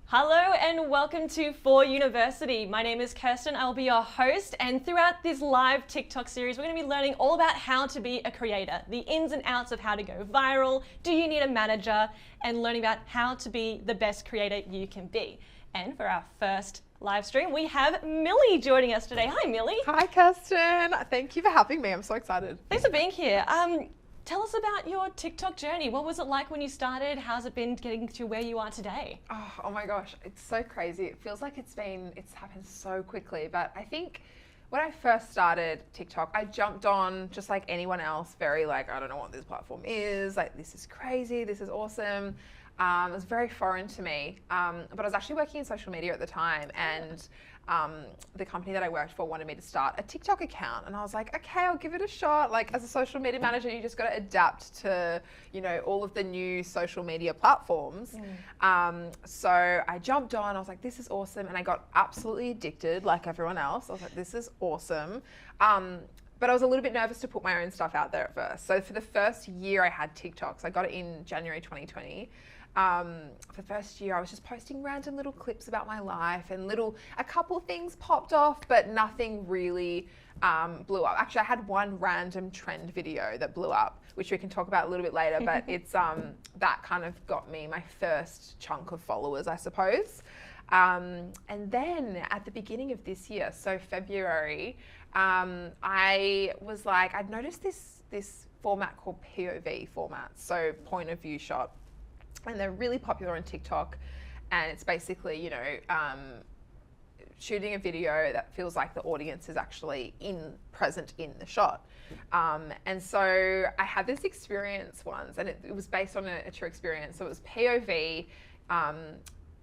Hello and welcome to For University. My name is Kirsten, I will be your host, and throughout this live TikTok series we're going to be learning all about how to be a creator, the ins and outs of how to go viral, do you need a manager, and learning about how to be the best creator you can be. And for our first live stream we have Millie joining us today. Hi Millie. Hi Kirsten, thank you for having me, I'm so excited. Thanks for being here. Tell us about your TikTok journey. What was it like when you started? How's it been getting to where you are today? Oh my gosh, it's so crazy. It feels like it's happened so quickly. But I think when I first started TikTok, I jumped on just like anyone else, very like, I don't know what this platform is. Like, this is crazy, this is awesome. It was very foreign to me. But I was actually working in social media at the time, and the company that I worked for wanted me to start a TikTok account, and I was like, okay, I'll give it a shot. Like, as a social media manager, you just got to adapt to, you know, all of the new social media platforms. So I jumped on, I was like, this is awesome, and I got absolutely addicted like everyone else. I was like, this is awesome. But I was a little bit nervous to put my own stuff out there at first. So for the first year I had TikToks, I got it in January 2020. For the first year I was just posting random little clips about my life, and a couple of things popped off, but nothing really blew up. Actually, I had one random trend video that blew up, which we can talk about a little bit later, but it's that kind of got me my first chunk of followers, I suppose. And then at the beginning of this year, so February, I was like, I'd noticed this format called POV format, so point of view shot. And they're really popular on TikTok, and it's basically, you know, shooting a video that feels like the audience is actually present in the shot. And so I had this experience once, and it was based on a true experience. So it was POV.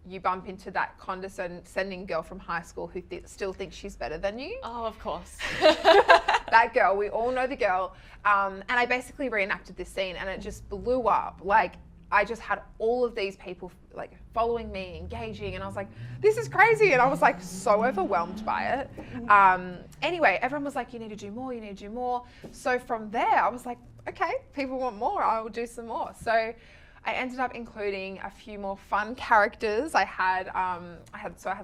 You bump into that condescending girl from high school who still thinks she's better than you. Oh, of course. That girl, we all know the girl. And I basically reenacted this scene, and it just blew up. Like, I just had all of these people like following me, engaging, and I was like, this is crazy. And I was like so overwhelmed by it. Anyway, everyone was like, you need to do more, you need to do more. So from there, I was like, okay, people want more, I will do some more. So I ended up including a few more fun characters. I had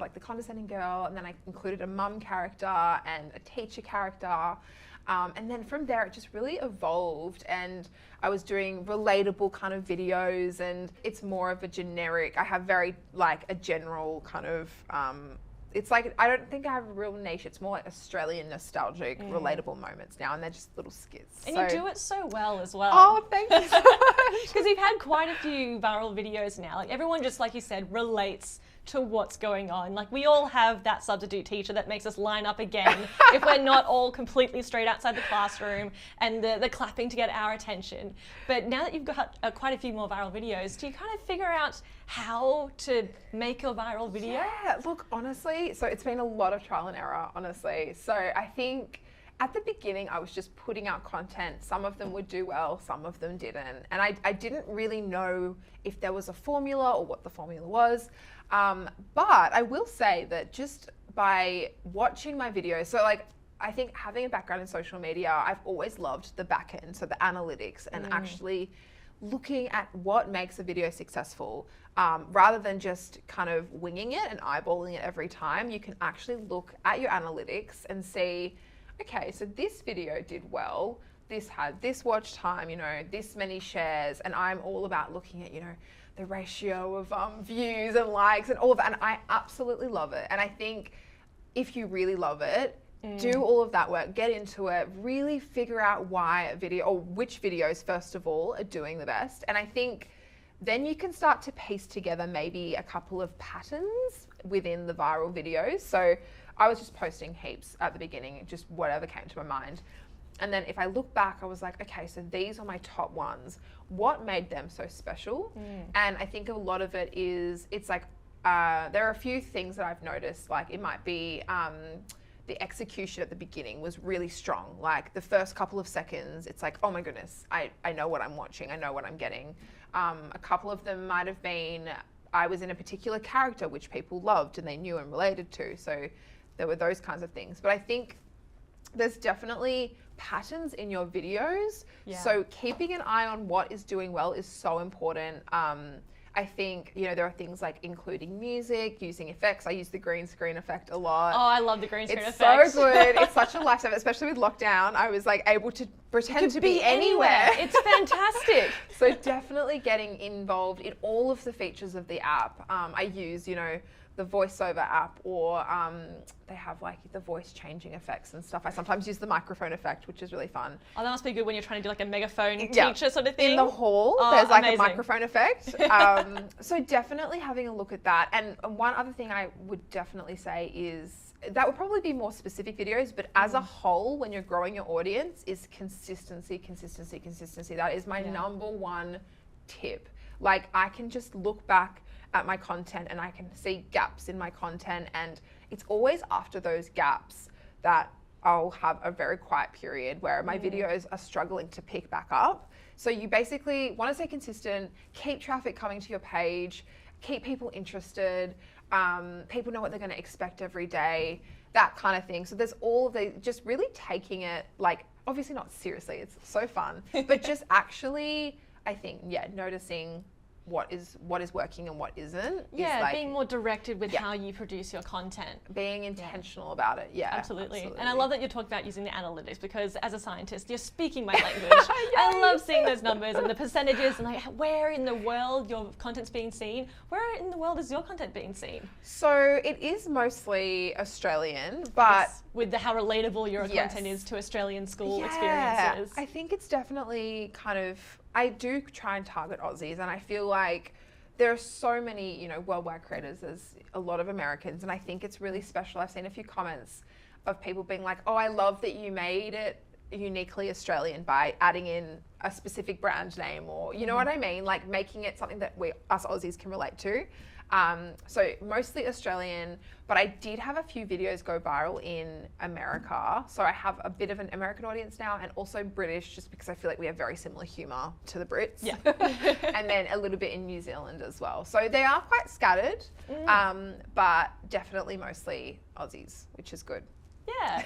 like the condescending girl, and then I included a mum character and a teacher character. And then from there, it just really evolved, and I was doing relatable kind of videos, and it's more of a generic, I have very like a general kind of, it's like, I don't think I have a real niche. It's more like Australian nostalgic, relatable moments now, and they're just little skits. And you do it so well as well. Oh, thank you so much. Because you've had quite a few viral videos now. Like, everyone, just like you said, relates to what's going on. Like, we all have that substitute teacher that makes us line up again if we're not all completely straight outside the classroom, and the clapping to get our attention. But now that you've got quite a few more viral videos, do you kind of figure out how to make a viral video? Yeah, look, honestly, so it's been a lot of trial and error, honestly. So I think at the beginning, I was just putting out content. Some of them would do well, some of them didn't. And I didn't really know if there was a formula or what the formula was. But I will say that just by watching my videos, so like, I think having a background in social media, I've always loved the back end, so the analytics, and actually looking at what makes a video successful, rather than just kind of winging it and eyeballing it every time. You can actually look at your analytics and see, okay, so this video did well, this had this watch time, you know, this many shares, and I'm all about looking at, you know, the ratio of views and likes and all of that, and I absolutely love it. And I think if you really love it, do all of that work, get into it, really figure out why a video, or which videos first of all are doing the best. And I think then you can start to piece together maybe a couple of patterns within the viral videos. So I was just posting heaps at the beginning, just whatever came to my mind. And then if I look back, I was like, okay, so these are my top ones. What made them so special? And I think a lot of it is, it's like, there are a few things that I've noticed, like it might be the execution at the beginning was really strong. Like the first couple of seconds, it's like, oh my goodness, I know what I'm watching, I know what I'm getting. A couple of them might have been, I was in a particular character which people loved and they knew and related to. So there were those kinds of things. But I think there's definitely patterns in your videos. Yeah. So keeping an eye on what is doing well is so important. I think, you know, there are things like including music, using effects. I use the green screen effect a lot. Oh, I love the green screen It's effect. so good. It's such a lifesaver, especially with lockdown. I was like able to pretend to be anywhere. It's fantastic. So definitely getting involved in all of the features of the app. I use, you know, the voiceover app, or they have like the voice changing effects and stuff. I sometimes use the microphone effect, which is really fun. Oh, that must be good when you're trying to do like a megaphone teacher sort of thing. In the hall, Oh, there's like amazing. a microphone effect. So definitely having a look at that. And one other thing I would definitely say is, that would probably be more specific videos, but as a whole, when you're growing your audience, is consistency. That is my number one tip. Like, I can just look back at my content and I can see gaps in my content, and it's always after those gaps that I'll have a very quiet period where my videos are struggling to pick back up. So you basically want to stay consistent, keep traffic coming to your page, keep people interested, people know what they're going to expect every day, that kind of thing. So there's all of the, just really taking it, like, obviously not seriously, it's so fun, but just actually, I think, noticing what is working and what isn't. Yeah, is like, being more directed with how you produce your content. being intentional about it. Yeah, Absolutely. And I love that you talked about using the analytics, because as a scientist, you're speaking my language. I love seeing those numbers and the percentages and like where in the world your content's being seen. Where in the world is your content being seen? So it is mostly Australian, but with how relatable your content is to Australian school experiences. I think it's definitely kind of, I do try and target Aussies, and I feel like there are so many, you know, worldwide creators. There's a lot of Americans, and I think it's really special. I've seen a few comments of people being like, oh, I love that you made it uniquely Australian by adding in a specific brand name, or, you know what I mean? Like making it something that us Aussies can relate to. So mostly Australian, but I did have a few videos go viral in America. So I have a bit of an American audience now, and also British, just because I feel like we have very similar humor to the Brits. Yeah. And then a little bit in New Zealand as well. So they are quite scattered, but definitely mostly Aussies, which is good. Yeah.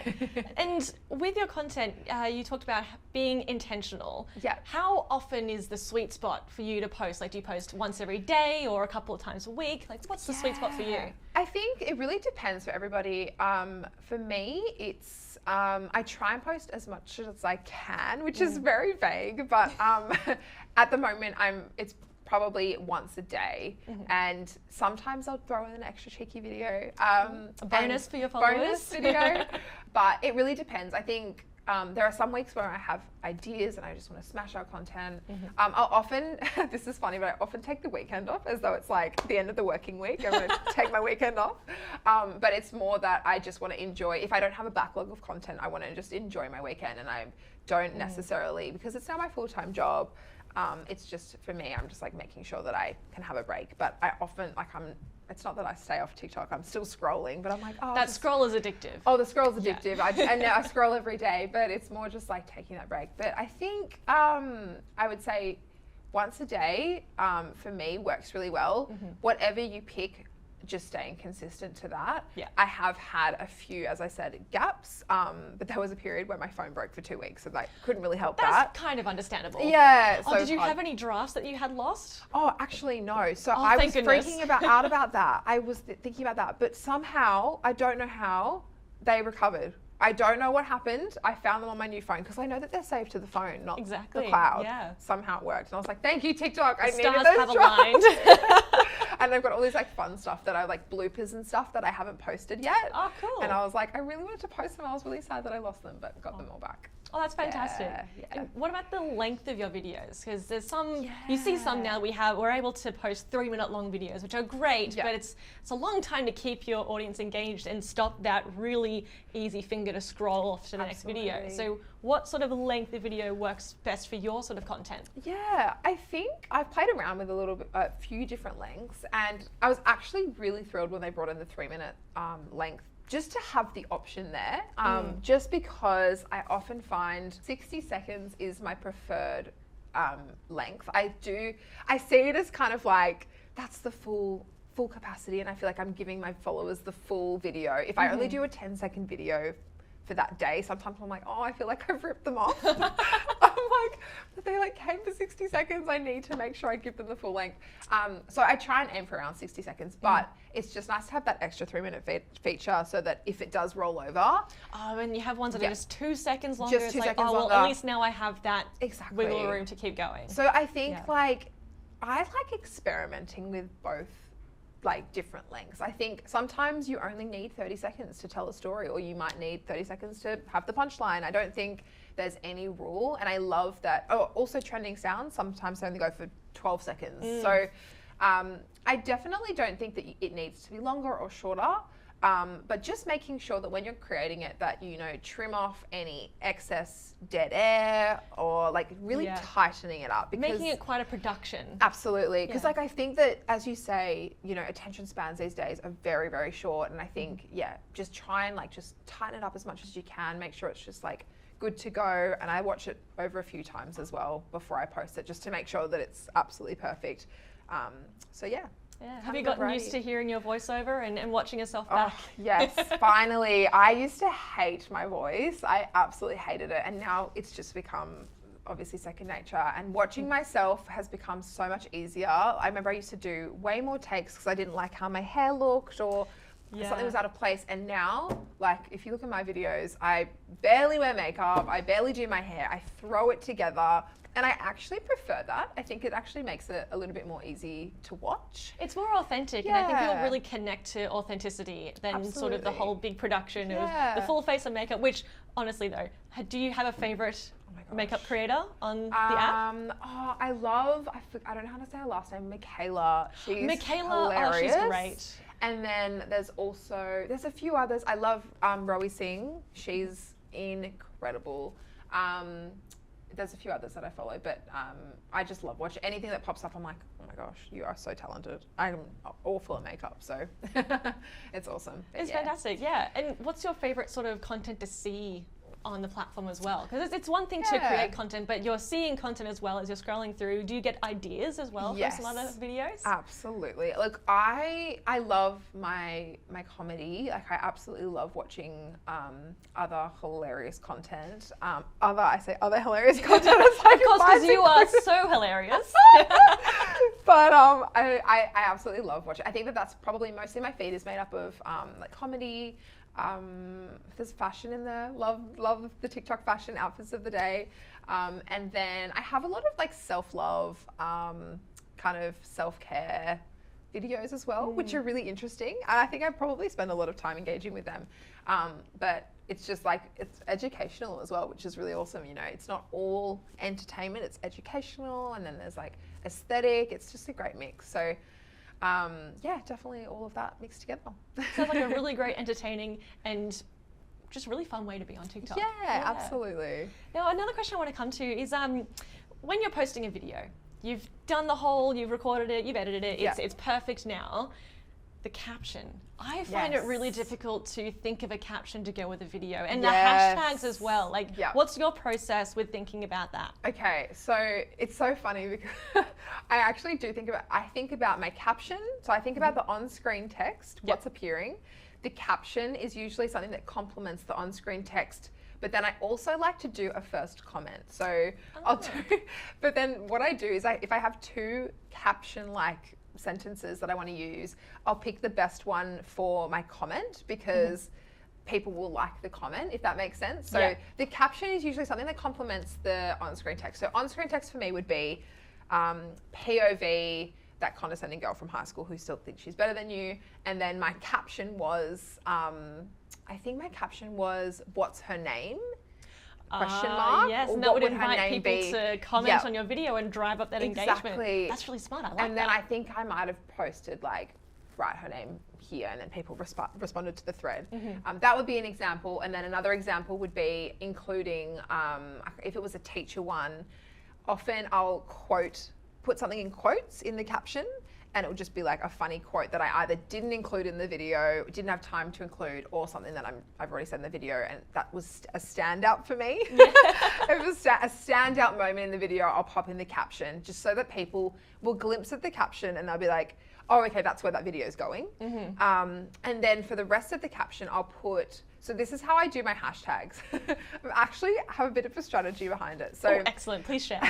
And with your content, you talked about being intentional. Yeah. How often is the sweet spot for you to post? Like, do you post once every day or a couple of times a week? Like, what's the sweet spot for you? I think it really depends for everybody. For me, it's, I try and post as much as I can, which is very vague, but at the moment, it's probably once a day, and sometimes I'll throw in an extra cheeky video. A bonus for your followers. Bonus video, but it really depends. I think there are some weeks where I have ideas and I just want to smash out content. I'll often, this is funny, but I often take the weekend off as though it's like the end of the working week. I'm going to take my weekend off. But it's more that I just want to enjoy, if I don't have a backlog of content, I want to just enjoy my weekend, and I don't necessarily, because it's now my full-time job, it's just, for me, I'm just like making sure that I can have a break. But I often, like, it's not that I stay off TikTok, I'm still scrolling, but I'm like, oh. That scroll is addictive. Oh, the scroll's addictive. Yeah. I know I scroll every day, but it's more just like taking that break. But I think I would say once a day for me works really well. Whatever you pick, just staying consistent to that. Yeah. I have had a few, as I said, gaps, but there was a period where my phone broke for 2 weeks, so I couldn't really help that. That's kind of understandable. Yeah. Oh, did you have any drafts that you had lost? Oh, actually, no. So I was freaking out about that. I was thinking about that, but somehow, I don't know how, they recovered. I don't know what happened. I found them on my new phone, because I know that they're saved to the phone, not the cloud. Yeah. Somehow it worked. And I was like, thank you, TikTok. I needed those stars have aligned. And I've got all these like fun stuff that I like, bloopers and stuff that I haven't posted yet. Oh, cool. And I was like, I really wanted to post them. I was really sad that I lost them, but got them all back. Oh, that's fantastic. Yeah. And what about the length of your videos? Because there's some, you see some now we're able to post 3-minute long videos, which are great, but it's a long time to keep your audience engaged and stop that really easy finger to scroll off to the next video. So what sort of length of video works best for your sort of content? Yeah, I think I've played around with a few different lengths, and I was actually really thrilled when they brought in the 3-minute length, just to have the option there, just because I often find 60 seconds is my preferred length. I see it as kind of like, that's the full capacity, and I feel like I'm giving my followers the full video. If I only do a 10-second video, for that day. Sometimes I'm like, oh, I feel like I've ripped them off. I'm like, but they like came for 60 seconds. I need to make sure I give them the full length. So I try and aim for around 60 seconds, but it's just nice to have that extra 3-minute feature so that if it does roll over. Oh, and you have ones that are just 2 seconds longer. Just 2 it's like, seconds oh, well, longer. at least now I have that Exactly. wiggle room to keep going. So I think like, I like experimenting with both like different lengths. I think sometimes you only need 30 seconds to tell a story, or you might need 30 seconds to have the punchline. I don't think there's any rule, and I love that. Oh, also trending sounds sometimes only go for 12 seconds. So I definitely don't think that it needs to be longer or shorter, but just making sure that when you're creating it that, you know, trim off any excess dead air, or like really tightening it up. Making it quite a production. Absolutely. Because like, I think that, as you say, you know, attention spans these days are very, very short. And I think, just try and like just tighten it up as much as you can. Make sure it's just like good to go. And I watch it over a few times as well before I post it, just to make sure that it's absolutely perfect. So yeah. Have you gotten used to hearing your voiceover and watching yourself back? Oh, yes, finally. I used to hate my voice. I absolutely hated it. And now it's just become obviously second nature. And watching myself has become so much easier. I remember I used to do way more takes because I didn't like how my hair looked, or something was out of place. And now, like, if you look at my videos, I barely wear makeup. I barely do my hair. I throw it together. And I actually prefer that. I think it actually makes it a little bit more easy to watch. It's more authentic, and I think people really connect to authenticity than sort of the whole big production of the full face of makeup, which, honestly though, do you have a favorite makeup creator on the app? Oh, I don't know how to say her last name, Michaela. She's hilarious. Oh, she's great. And then there's a few others. I love Rowie Singh. She's incredible. There's a few others that I follow, but I just love watching anything that pops up. I'm like, oh my gosh, you are so talented. I'm awful at makeup, so it's awesome. But it's fantastic, yeah. And what's your favorite sort of content to see on the platform as well? Because it's one thing to create content, but you're seeing content as well as you're scrolling through. Do you get ideas as well from some other videos? Absolutely. Look, I love my comedy. Like, I absolutely love watching other hilarious content. I say other hilarious content. It's like, of course, because you are so hilarious. But I absolutely love watching. I think that's probably mostly my feed is made up of like comedy. There's fashion in there. Love the TikTok fashion outfits of the day. And then I have a lot of like self-love, kind of self-care videos as well, which are really interesting. And I think I probably spend a lot of time engaging with them. But it's just like, it's educational as well, which is really awesome. You know, it's not all entertainment, it's educational. And then there's like aesthetic. It's just a great mix. So definitely all of that mixed together. Sounds like a really great, entertaining, and just really fun way to be on TikTok. Yeah, absolutely. Now, another question I want to come to is when you're posting a video, you've done the whole, you've recorded it, you've edited it, it's perfect now. The caption. I find it really difficult to think of a caption to go with a video, and the hashtags as well. Like, what's your process with thinking about that? Okay, so it's so funny because I actually do think about my caption. So I think about the on-screen text, what's appearing. The caption is usually something that complements the on-screen text. But then I also like to do a first comment. So but then what I do is if I have two caption-like sentences that I want to use, I'll pick the best one for my comment because people will like the comment, if that makes sense. So the caption is usually something that complements the on-screen text. So on-screen text for me would be POV, that condescending girl from high school who still thinks she's better than you. And then my caption was, I think my caption was, what's her name? Question mark. Yes, and that would invite people to comment on your video and drive up that engagement. That's really smart. I like that. And then I think I might have posted like, write her name here, and then people responded to the thread. That would be an example. And then another example would be including, if it was a teacher one, often I'll put something in quotes in the caption, and it would just be like a funny quote that I either didn't include in the video, didn't have time to include, or something that I've already said in the video, and that was a standout for me. If it was a standout moment in the video, I'll pop in the caption just so that people will glimpse at the caption and they'll be like, oh, okay, that's where that video is going. And then for the rest of the caption, I'll put So this is how I do my hashtags. I actually have a bit of a strategy behind it. So excellent. Please share.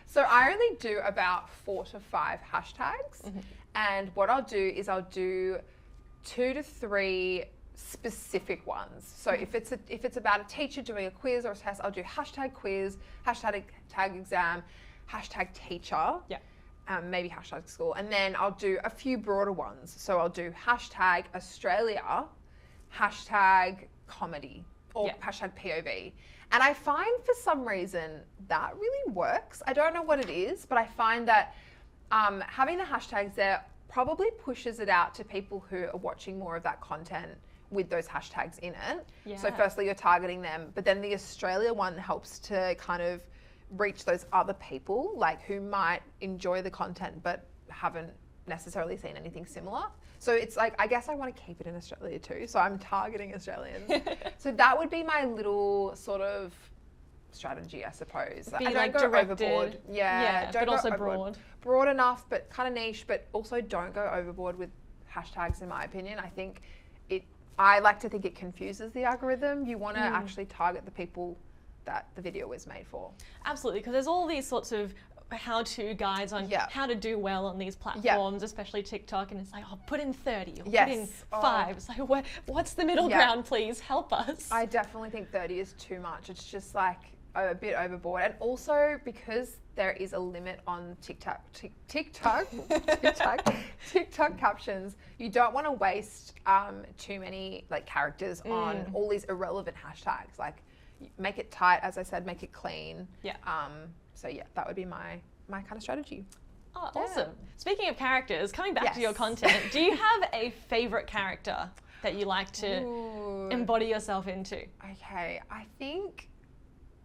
So I only do about 4 to 5 hashtags. And what I'll do is I'll do 2 to 3 specific ones. So if it's about a teacher doing a quiz or a test, I'll do hashtag quiz, hashtag tag exam, hashtag teacher. Yeah. Maybe hashtag school. And then I'll do a few broader ones. So I'll do hashtag Australia, hashtag comedy, or hashtag POV. And I find for some reason that really works. I don't know what it is, but I find that having the hashtags there probably pushes it out to people who are watching more of that content with those hashtags in it. Yeah. So firstly, you're targeting them, but then the Australia one helps to kind of reach those other people like who might enjoy the content but haven't necessarily seen anything similar. So it's like, I guess I want to keep it in Australia too. So I'm targeting Australians. So that would be my little sort of strategy, I suppose. Be I like don't go directed. Overboard. Yeah, but also broad. Broad enough, but kind of niche, but also don't go overboard with hashtags in my opinion. I like to think it confuses the algorithm. You want to actually target the people that the video was made for. Absolutely, because there's all these sorts of how-to guides on how to do well on these platforms, especially TikTok, and it's like, oh, put in 30 or put in 5. It's like, what's the middle ground, please? Help us. I definitely think 30 is too much. It's just like a bit overboard. And also because there is a limit on TikTok captions, you don't want to waste too many like characters on all these irrelevant hashtags. Like, make it tight, as I said, make it clean. Yeah. So yeah, that would be my kind of strategy. Oh, awesome. Speaking of characters, coming back to your content, do you have a favorite character that you like to embody yourself into? Okay, I think,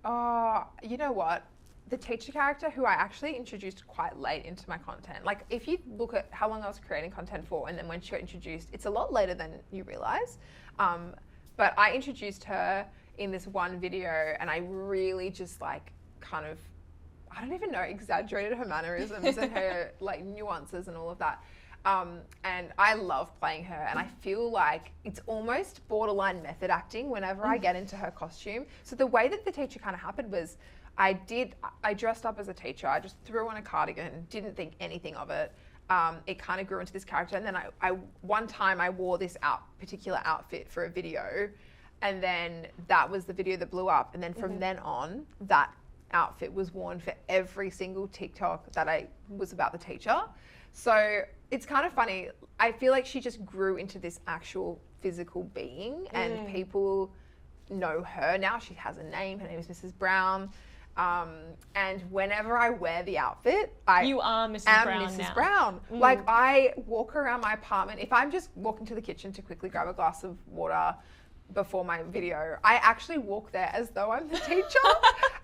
you know what? The teacher character, who I actually introduced quite late into my content. Like, if you look at how long I was creating content for and then when she got introduced, it's a lot later than you realize. But I introduced her in this one video and I really just like kind of, I don't even know, exaggerated her mannerisms and her like nuances and all of that. And I love playing her and I feel like it's almost borderline method acting whenever I get into her costume. So the way that the teacher kind of happened was I dressed up as a teacher. I just threw on a cardigan, didn't think anything of it. It kind of grew into this character. And then one time I wore this particular outfit for a video, and then that was the video that blew up. And then from then on, that outfit was worn for every single TikTok that I was about the teacher. So it's kind of funny. I feel like she just grew into this actual physical being and people know her now. She has a name. Her name is Mrs. Brown. And whenever I wear the outfit, you are Mrs. Brown Mrs. now. Brown. Like, I walk around my apartment. If I'm just walking to the kitchen to quickly grab a glass of water before my video, I actually walk there as though I'm the teacher.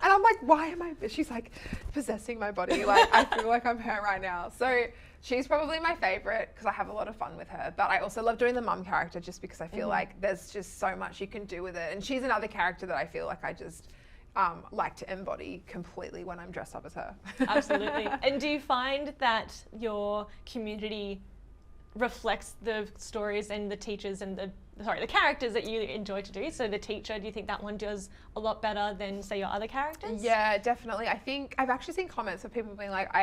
And I'm like, why am I? She's like possessing my body. Like, I feel like I'm her right now. So she's probably my favorite because I have a lot of fun with her. But I also love doing the mum character just because I feel like there's just so much you can do with it. And she's another character that I feel like I just like to embody completely when I'm dressed up as her. Absolutely. And do you find that your community reflects the stories and the teachers and the characters that you enjoy to do? So the teacher, do you think that one does a lot better than, say, your other characters? Yeah, definitely. I think I've actually seen comments of people being like,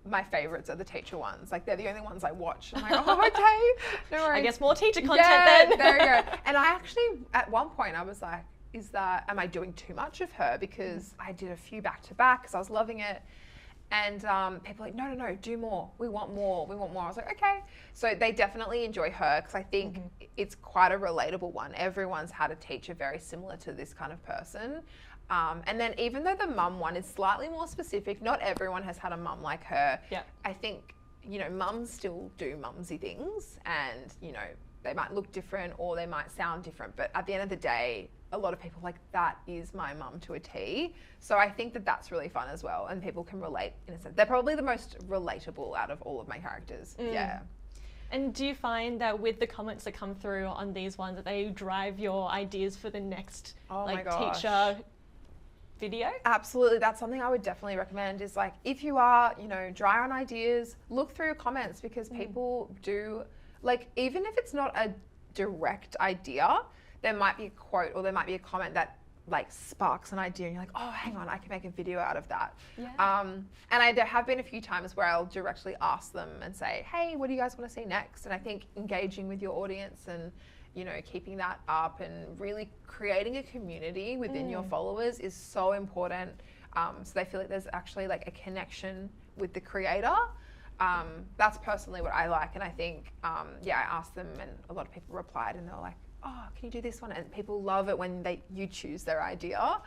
my favorites are the teacher ones. Like, they're the only ones I watch. I'm like, oh, okay, no worries. I guess more teacher content then. There you go. And I actually, at one point, I was like, am I doing too much of her? Because I did a few back to back because I was loving it. And people are like, no, do more. We want more. I was like, okay. So they definitely enjoy her because I think it's quite a relatable one. Everyone's had a teacher very similar to this kind of person. And then even though the mum one is slightly more specific, not everyone has had a mum like her. Yeah. I think, mums still do mumsy things and, they might look different or they might sound different. But at the end of the day, a lot of people are like, that is my mum to a T. So I think that that's really fun as well. And people can relate in a sense. They're probably the most relatable out of all of my characters. Yeah. And do you find that with the comments that come through on these ones that they drive your ideas for the next teacher video? Absolutely. That's something I would definitely recommend is like, if you are, dry on ideas, look through your comments because people do, like, even if it's not a direct idea, there might be a quote or there might be a comment that like sparks an idea and you're like, oh, hang on, I can make a video out of that. Yeah. And there have been a few times where I'll directly ask them and say, hey, what do you guys want to see next? And I think engaging with your audience and, you know, keeping that up and really creating a community within your followers is so important. So they feel like there's actually like a connection with the creator. That's personally what I like. And I think, I asked them and a lot of people replied and they were like, oh, can you do this one? And people love it when you choose their idea.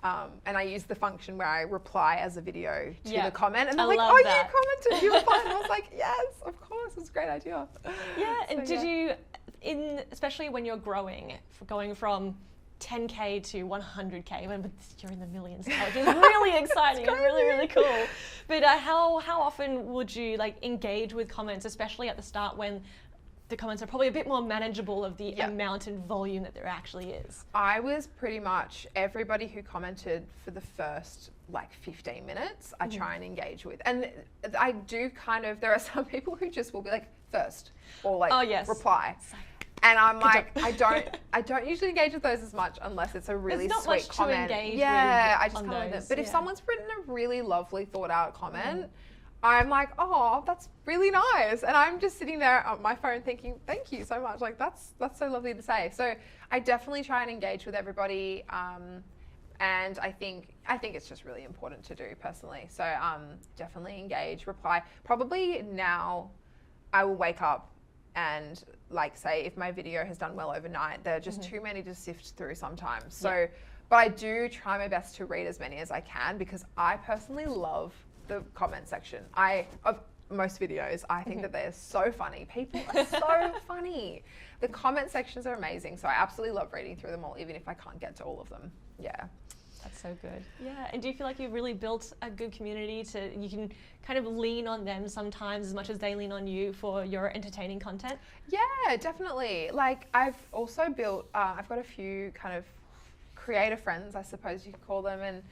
And I use the function where I reply as a video to the comment. And they're like, oh, that. You commented, you replied. And I was like, yes, of course, it's a great idea. Yeah, and did you, especially when you're going from 10K to 100K, when you're in the millions now, which is really exciting and really, really cool. But how often would you like engage with comments, especially at the start when the comments are probably a bit more manageable of the amount and volume that there actually is? I was pretty much everybody who commented for the first like 15 minutes, I try and engage with. And I do there are some people who just will be like first or like reply. And I'm like, I don't usually engage with those as much unless it's a really sweet comment. I just comment with them. But if someone's written a really lovely thought out comment, I'm like, oh, that's really nice. And I'm just sitting there on my phone thinking, thank you so much. Like that's so lovely to say. So I definitely try and engage with everybody. And I think it's just really important to do personally. So definitely engage, reply. Probably now I will wake up and like say if my video has done well overnight, there are just too many to sift through sometimes. So, but I do try my best to read as many as I can because I personally love the comment section. Of most videos, I think that they're so funny. People are so funny. The comment sections are amazing. So I absolutely love reading through them all, even if I can't get to all of them. Yeah. That's so good. Yeah, and do you feel like you've really built a good community you can kind of lean on them sometimes as much as they lean on you for your entertaining content? Yeah, definitely. Like I've also built, I've got a few kind of creator friends, I suppose you could call them, and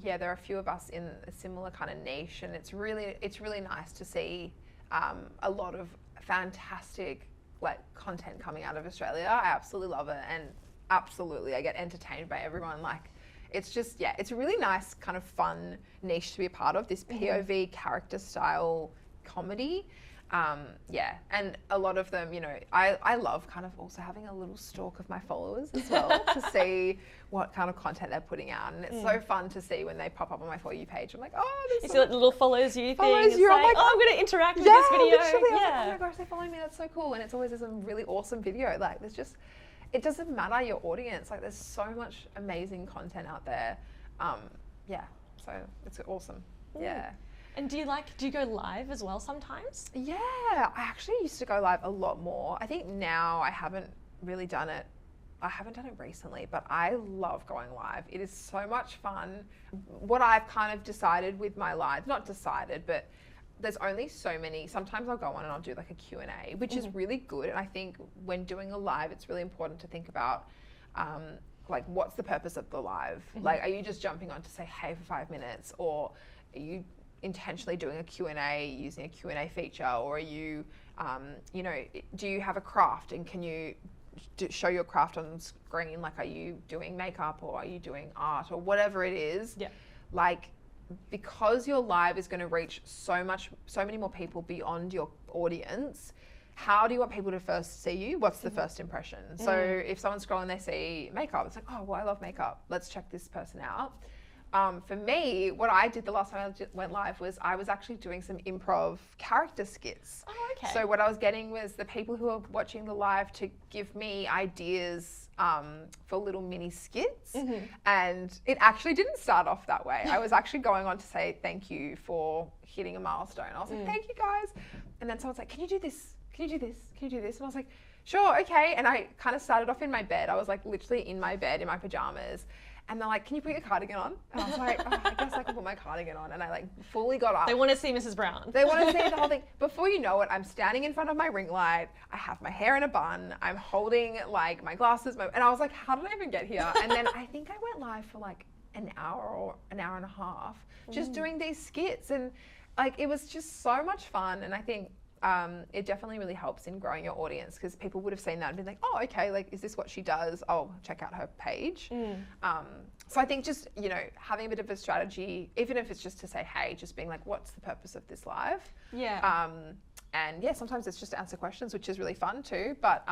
there are a few of us in a similar kind of niche, and it's really nice to see a lot of fantastic like content coming out of Australia. I absolutely love it, and absolutely I get entertained by everyone. Like it's just it's a really nice kind of fun niche to be a part of, this POV character style comedy. And a lot of them, you know, I love kind of also having a little stalk of my followers as well to see what kind of content they're putting out. And it's so fun to see when they pop up on my For You page. I'm like, oh, you see like the little follows you thing. It's like, oh, I'm going to interact with this video. Literally. I was like, oh my gosh, they follow me. That's so cool. And it's always a really awesome video. Like there's just, it doesn't matter your audience. Like there's so much amazing content out there. So it's awesome. Yeah. And do you go live as well sometimes? Yeah, I actually used to go live a lot more. I think now I haven't really done it. I haven't done it recently, but I love going live. It is so much fun. What I've kind of decided with my live, not decided, but there's only so many. Sometimes I'll go on and I'll do like a Q&A, which is really good. And I think when doing a live, it's really important to think about like what's the purpose of the live? Like, are you just jumping on to say, hey, for 5 minutes? Or are you intentionally doing a Q&A using a Q&A feature? Or are you, do you have a craft and can you show your craft on screen? Like, are you doing makeup or are you doing art or whatever it is? Yeah. Like, because your live is going to reach so many more people beyond your audience, how do you want people to first see you? What's the first impression? So if someone's scrolling, they see makeup, it's like, oh, well, I love makeup. Let's check this person out. For me, what I did the last time I went live was I was actually doing some improv character skits. Oh, okay. So what I was getting was the people who are watching the live to give me ideas for little mini skits. And it actually didn't start off that way. I was actually going on to say thank you for hitting a milestone. I was like, thank you guys. And then someone's like, can you do this? Can you do this? Can you do this? And I was like, sure, okay. And I kind of started off in my bed. I was like literally in my bed in my pajamas. And they're like, can you put your cardigan on? And I was like, oh, I guess I can put my cardigan on. And I like fully got up. They want to see Mrs. Brown. They want to see the whole thing. Before you know it, I'm standing in front of my ring light. I have my hair in a bun. I'm holding like my glasses. And I was like, how did I even get here? And then I think I went live for like an hour or an hour and a half just doing these skits. And like, it was just so much fun. And I think it definitely really helps in growing your audience because people would have seen that and been like, oh, okay, like, is this what she does? I'll check out her page. So I think just, you know, having a bit of a strategy, even if it's just to say, hey, just being like, what's the purpose of this live? Yeah. And yeah, sometimes it's just to answer questions, which is really fun too. But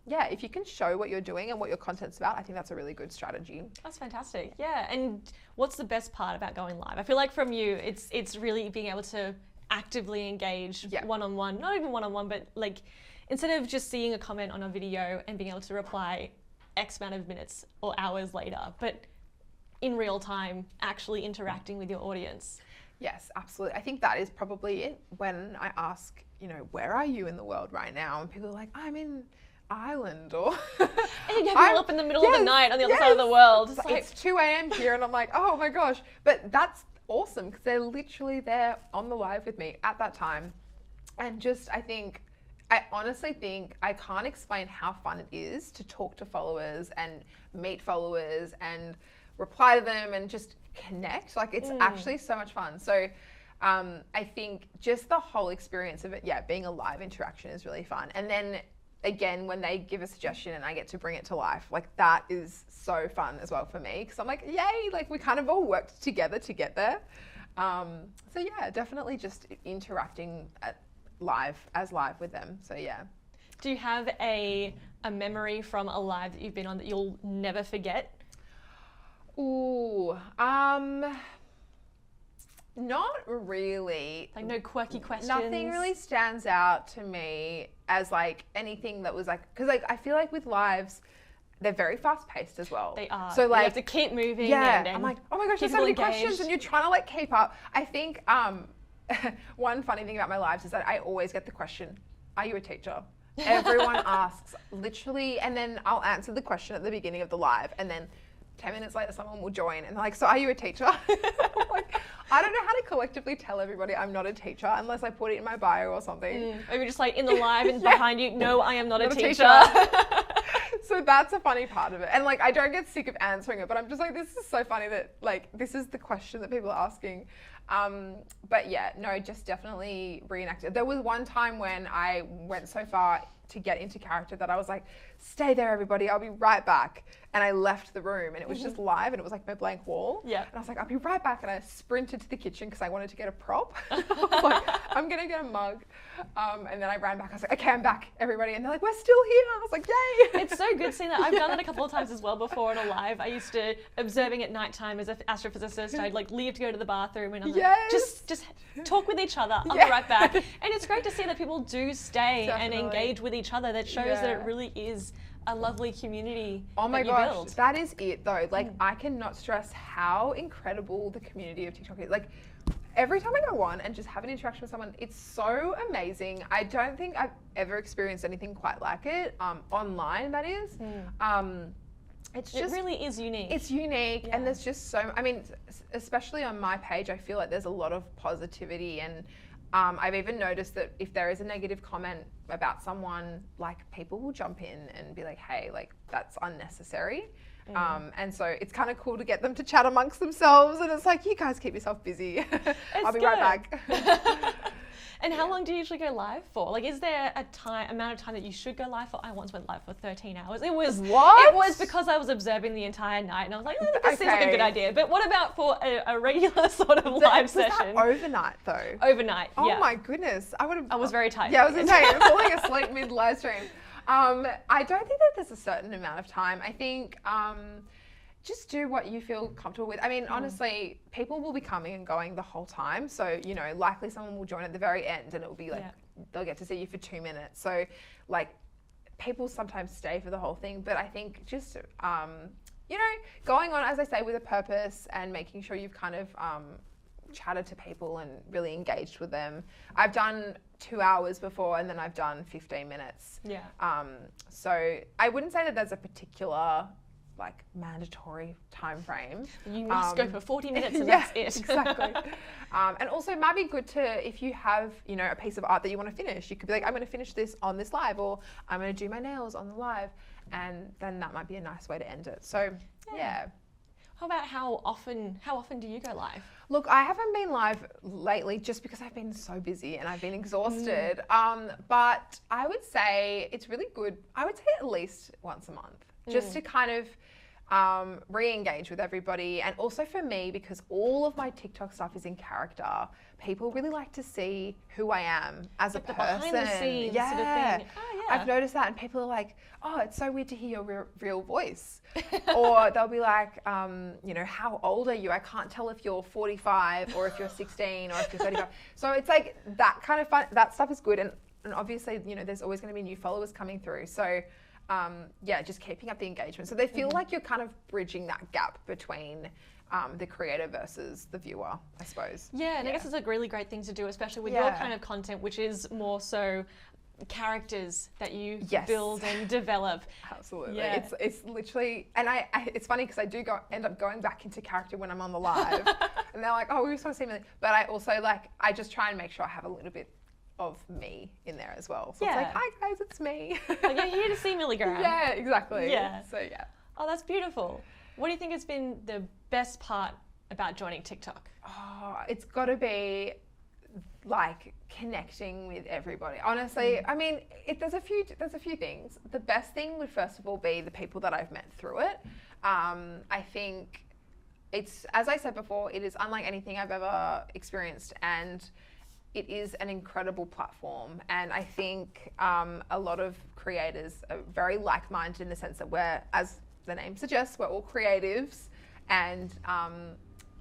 yeah, if you can show what you're doing and what your content's about, I think that's a really good strategy. That's fantastic. Yeah. And what's the best part about going live? I feel like from you, it's really being able to actively engage one-on-one, not even one-on-one, but like instead of just seeing a comment on a video and being able to reply X amount of minutes or hours later, but in real time, actually interacting with your audience. Yes, absolutely. I think that is probably it. When I ask, you know, where are you in the world right now? And people are like, I'm in Ireland, or and you have people up in the middle of the night on the other side of the world. It's 2 a.m. here and I'm like, oh my gosh. But that's awesome because they're literally there on the live with me at that time. And just, I honestly think I can't explain how fun it is to talk to followers and meet followers and reply to them and just connect. Like it's actually so much fun. So I think just the whole experience of it, being a live interaction is really fun. And then again, when they give a suggestion and I get to bring it to life, like that is so fun as well for me because I'm like, yay, like we kind of all worked together to get there. So yeah, definitely just interacting live with them. So yeah. Do you have a memory from a live that you've been on that you'll never forget? Ooh, not really. Like no quirky questions? Nothing really stands out to me as like anything that was like, because like I feel like with lives, they're very fast paced as well. They are. So like, you have to keep moving. Yeah, and I'm like, oh my gosh, there's so many questions and you're trying to like keep up. I think one funny thing about my lives is that I always get the question, are you a teacher? Everyone asks literally, and then I'll answer the question at the beginning of the live and then 10 minutes later, someone will join and they're like, so are you a teacher? Like, I don't know how to collectively tell everybody I'm not a teacher unless I put it in my bio or something. Maybe just like in the live and behind you, no, I am not a teacher. So that's a funny part of it. And like, I don't get sick of answering it, but I'm just like, this is so funny that like, this is the question that people are asking. But yeah, no, just definitely reenacted. There was one time when I went so far to get into character that I was like, stay there everybody, I'll be right back. And I left the room and it was just live and it was like my blank wall. Yeah. And I was like, I'll be right back. And I sprinted to the kitchen because I wanted to get a prop. I was like, I'm gonna get a mug. And then I ran back, I was like, okay, I'm back everybody. And they're like, we're still here. I was like, yay. It's so good seeing that. I've done that a couple of times as well before on a live. I used to, observing at nighttime as an astrophysicist, I'd like leave to go to the bathroom and I'm like, just talk with each other. I'll be right back. And it's great to see that people do stay and engage with each other. That shows that it really is a lovely community. Oh my gosh, that is it though. Like I cannot stress how incredible the community of TikTok is. Like every time I go on and just have an interaction with someone, it's so amazing. I don't think I've ever experienced anything quite like it, online that is. It really is unique. It's unique and there's just so, I mean, especially on my page, I feel like there's a lot of positivity and I've even noticed that if there is a negative comment about someone, like people will jump in and be like, hey, like that's unnecessary. And so it's kind of cool to get them to chat amongst themselves and it's like, you guys keep yourself busy. I'll be right back. And how long do you usually go live for? Like, is there a amount of time that you should go live for? I once went live for 13 hours. It was what? It was because I was observing the entire night, and I was like, this seems like a good idea. But what about for a regular sort of live session? That overnight though. Overnight. Oh my goodness, I was very tired. Yeah, I was gonna say, I'm falling asleep mid live stream. I don't think that there's a certain amount of time. I think just do what you feel comfortable with. I mean, honestly, people will be coming and going the whole time. So, you know, likely someone will join at the very end and it will be like, they'll get to see you for 2 minutes. So like people sometimes stay for the whole thing, but I think just, you know, going on, as I say, with a purpose and making sure you've kind of, chatted to people and really engaged with them. I've done 2 hours before and then I've done 15 minutes. Yeah. So I wouldn't say that there's a particular like mandatory time frame. You must go for 40 minutes and that's it. Exactly. And also it might be good to, if you have, you know, a piece of art that you want to finish, you could be like, I'm going to finish this on this live, or I'm going to do my nails on the live. And then that might be a nice way to end it. So yeah. How about how often do you go live? Look, I haven't been live lately just because I've been so busy and I've been exhausted. But I would say it's really good. I would say at least once a month, just to kind of re-engage with everybody. And also for me, because all of my TikTok stuff is in character, people really like to see who I am as a person. Behind the scenes sort of thing. Oh, yeah. I've noticed that, and people are like, oh, it's so weird to hear your real voice. Or they'll be like, you know, how old are you? I can't tell if you're 45 or if you're 16 or if you're 35. So it's like that kind of fun, that stuff is good. And obviously, you know, there's always going to be new followers coming through. So yeah, just keeping up the engagement. So they feel like you're kind of bridging that gap between the creator versus the viewer, I suppose. Yeah, and I guess it's a really great thing to do, especially with your kind of content, which is more so characters that you build and develop. Absolutely. Yeah. It's literally, and I it's funny because I do end up going back into character when I'm on the live, and they're like, oh, we were supposed to see me. But I also I just try and make sure I have a little bit of me in there as well. So it's like, hi guys, it's me. Like, you're here to see Millie Graham. Yeah, exactly. Yeah. So yeah. Oh, that's beautiful. What do you think has been the best part about joining TikTok? Oh, it's got to be like connecting with everybody. Honestly, I mean, there's a few things. The best thing would first of all be the people that I've met through it. I think it's, as I said before, it is unlike anything I've ever experienced, and it is an incredible platform. And I think a lot of creators are very like-minded in the sense that we're, as the name suggests, we're all creatives, and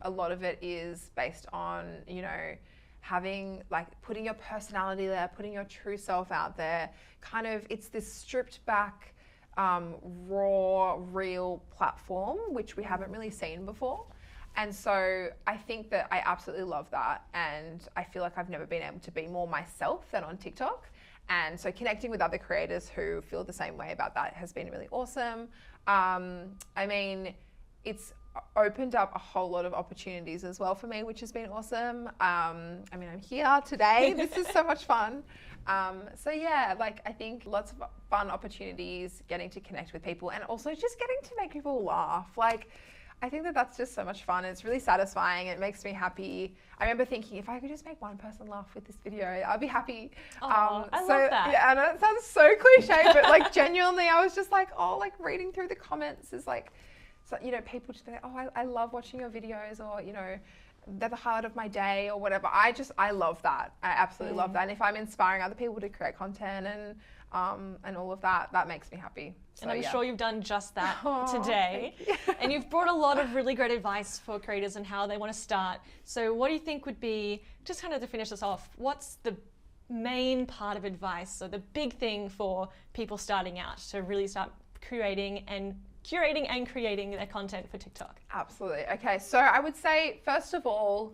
a lot of it is based on, you know, having, like, putting your personality there, putting your true self out there. Kind of, it's this stripped back, raw, real platform, which we haven't really seen before. And so I think that I absolutely love that. And I feel like I've never been able to be more myself than on TikTok. And so connecting with other creators who feel the same way about that has been really awesome. I mean, it's opened up a whole lot of opportunities as well for me, which has been awesome. I mean, I'm here today. This is so much fun. So yeah, like, I think lots of fun opportunities, getting to connect with people, and also just getting to make people laugh. Like, I think that that's just so much fun. It's really satisfying. It makes me happy. I remember thinking, if I could just make one person laugh with this video, I'd be happy. I love that. Yeah, and it sounds so cliche, but like genuinely, I was just like, oh, like reading through the comments is like, so, you know, people just be like, oh, I love watching your videos, or, you know, they're the highlight of my day or whatever. I love that. I absolutely love that. And if I'm inspiring other people to create content and all of that, that makes me happy. So, and I'm sure you've done just that today. And you've brought a lot of really great advice for creators and how they want to start. So what do you think would be, just kind of to finish this off, what's the main part of advice, so the big thing for people starting out to really start curating and creating their content for TikTok? Absolutely. Okay, so I would say, first of all,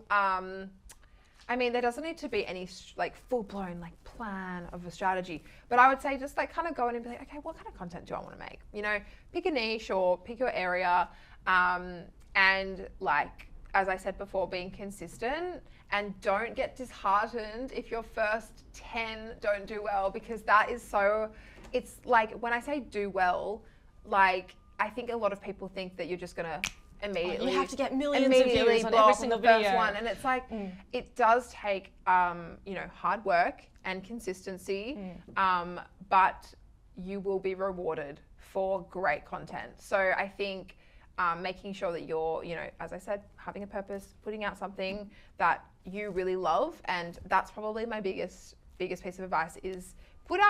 I mean, there doesn't need to be any like full-blown like plan of a strategy, but I would say just like kind of go in and be like, okay, what kind of content do I want to make? You know, pick a niche or pick your area, and like, as I said before, being consistent, and don't get disheartened if your first 10 don't do well, because that is so, it's like, when I say do well, like, I think a lot of people think that you're just gonna immediately, you have to get millions of views on every single video. First one, and it's like, it does take, you know, hard work and consistency, but you will be rewarded for great content. So I think making sure that you're, you know, as I said, having a purpose, putting out something that you really love, and that's probably my biggest piece of advice is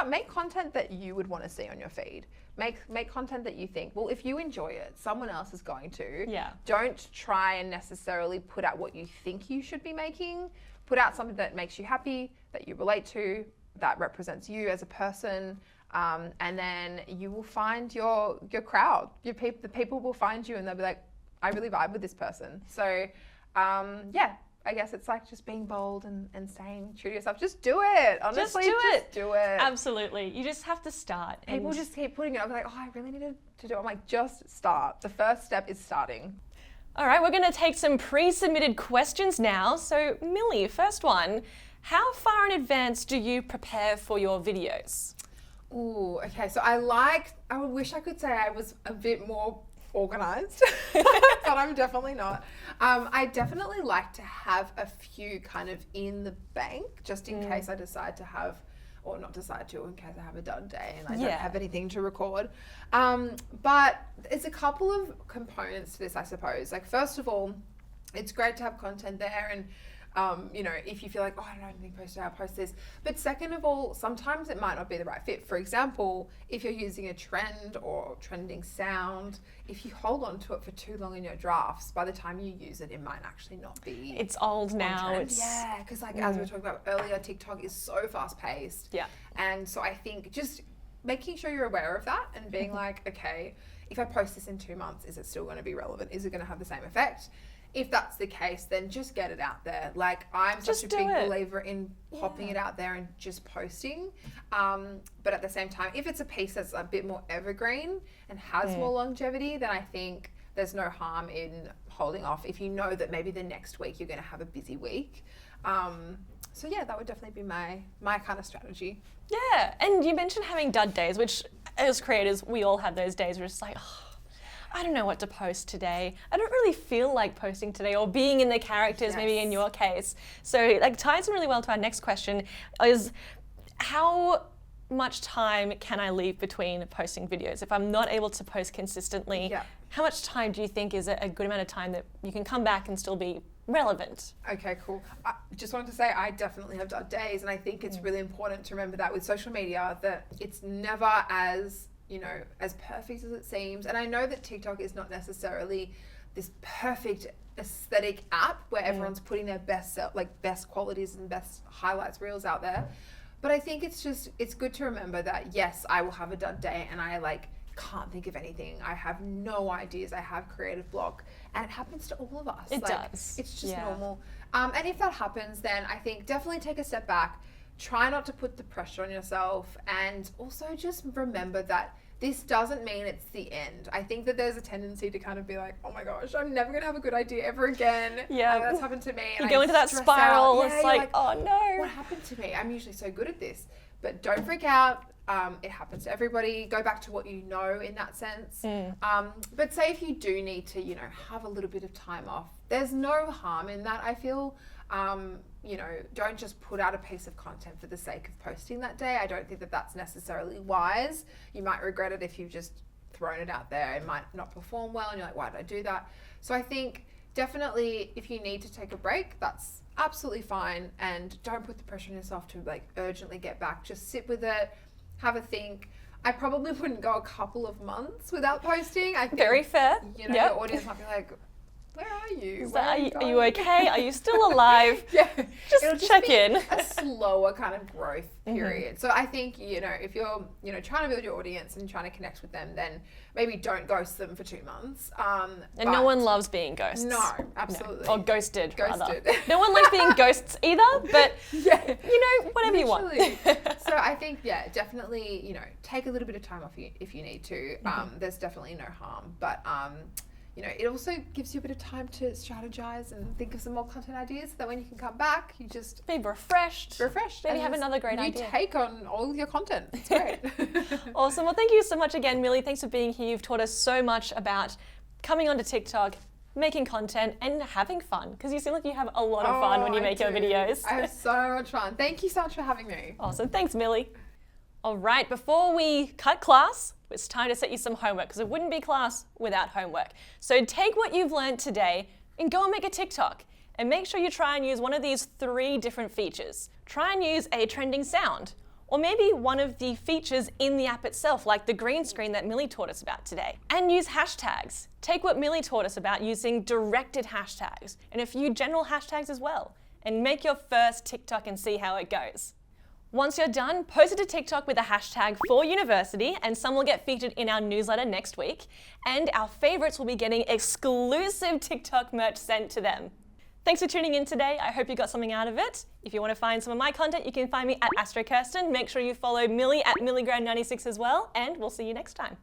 make content that you would want to see on your feed. Make content that you think, well, if you enjoy it, someone else is going to. Yeah. Don't try and necessarily put out what you think you should be making. Put out something that makes you happy, that you relate to, that represents you as a person, and then you will find your crowd. The people will find you, and they'll be like, I really vibe with this person. So, yeah. I guess it's like just being bold and staying true to yourself. Just do it. Honestly, just do it. Absolutely. You just have to start. People just keep putting it up like, oh, I really needed to do it. I'm like, just start. The first step is starting. All right, we're going to take some pre-submitted questions now. So, Millie, first one, how far in advance do you prepare for your videos? Ooh, okay. So I wish I could say I was a bit more organized, but God, I'm definitely not. I definitely like to have a few kind of in the bank, just in case I decide to have, or not decide to, in case I have a dud day and I don't have anything to record. But it's a couple of components to this, I suppose. Like, first of all, it's great to have content there, and you know, if you feel like, oh, I don't have anything posted, I'll post this. But second of all, sometimes it might not be the right fit. For example, if you're using a trend or trending sound, if you hold on to it for too long in your drafts, by the time you use it, it might actually not be. It's old now. Yeah, because like as we were talking about earlier, TikTok is so fast paced. Yeah. And so I think just making sure you're aware of that and being like, okay, if I post this in 2 months, is it still going to be relevant? Is it going to have the same effect? If that's the case, then just get it out there. Like, I'm such a big believer in popping it out there and just posting. But at the same time, if it's a piece that's a bit more evergreen and has more longevity, then I think there's no harm in holding off if you know that maybe the next week you're going to have a busy week. So yeah, that would definitely be my kind of strategy. Yeah, and you mentioned having dud days, which as creators, we all have those days where it's like, oh, I don't know what to post today. I don't really feel like posting today, or being in the characters, maybe in your case. So like ties in really well to our next question is, how much time can I leave between posting videos? If I'm not able to post consistently, how much time do you think is a good amount of time that you can come back and still be relevant? Okay, cool. I just wanted to say I definitely have done days, and I think it's really important to remember that with social media, that it's never as, you know, as perfect as it seems. And I know that TikTok is not necessarily this perfect aesthetic app where everyone's putting their best qualities and best highlights reels out there. But I think it's good to remember that, yes, I will have a dud day and I can't think of anything. I have no ideas. I have creative block, and it happens to all of us. It does. It's just normal. And if that happens, then I think definitely take a step back. Try not to put the pressure on yourself, and also just remember that this doesn't mean it's the end. I think that there's a tendency to kind of be like, oh my gosh, I'm never gonna have a good idea ever again. Yeah. That's happened to me. You go into that spiral. It's like, oh no. What happened to me? I'm usually so good at this. But don't freak out. It happens to everybody. Go back to what you know in that sense. But say if you do need to, you know, have a little bit of time off, there's no harm in that, I feel. You know, don't just put out a piece of content for the sake of posting that day. I don't think that that's necessarily wise. You might regret it if you've just thrown it out there. It might not perform well and you're like, why did I do that? So I think definitely if you need to take a break, that's absolutely fine. And don't put the pressure on yourself to like urgently get back. Just sit with it, have a think. I probably wouldn't go a couple of months without posting. I think, very fair. You know, your audience might be like, where are you? Are you okay? Are you still alive? Just check in. A slower kind of growth period. So I think, you know, if you're, you know, trying to build your audience and trying to connect with them, then maybe don't ghost them for 2 months. And no one loves being ghosts. No, absolutely. No. Or ghosted, rather. No one likes being ghosts either, but you know, whatever you want. So I think, definitely, you know, take a little bit of time off if you need to. There's definitely no harm, but you know, it also gives you a bit of time to strategize and think of some more content ideas, so that when you can come back, you just be refreshed. Maybe have another great idea. You take on all your content. It's great. Awesome. Well, thank you so much again, Millie. Thanks for being here. You've taught us so much about coming onto TikTok, making content, and having fun, because you seem like you have a lot of fun when you make your videos. I have so much fun. Thank you so much for having me. Awesome. Thanks, Millie. All right, before we cut class, it's time to set you some homework, because it wouldn't be class without homework. So take what you've learned today and go and make a TikTok. And make sure you try and use one of these 3 different features. Try and use a trending sound, or maybe one of the features in the app itself, like the green screen that Millie taught us about today. And use hashtags. Take what Millie taught us about using directed hashtags, and a few general hashtags as well. And make your first TikTok and see how it goes. Once you're done, post it to TikTok with a hashtag for Youniversity, and some will get featured in our newsletter next week. And our favorites will be getting exclusive TikTok merch sent to them. Thanks for tuning in today. I hope you got something out of it. If you want to find some of my content, you can find me at AstroKirsten. Make sure you follow Millie at milligram96 as well, and we'll see you next time.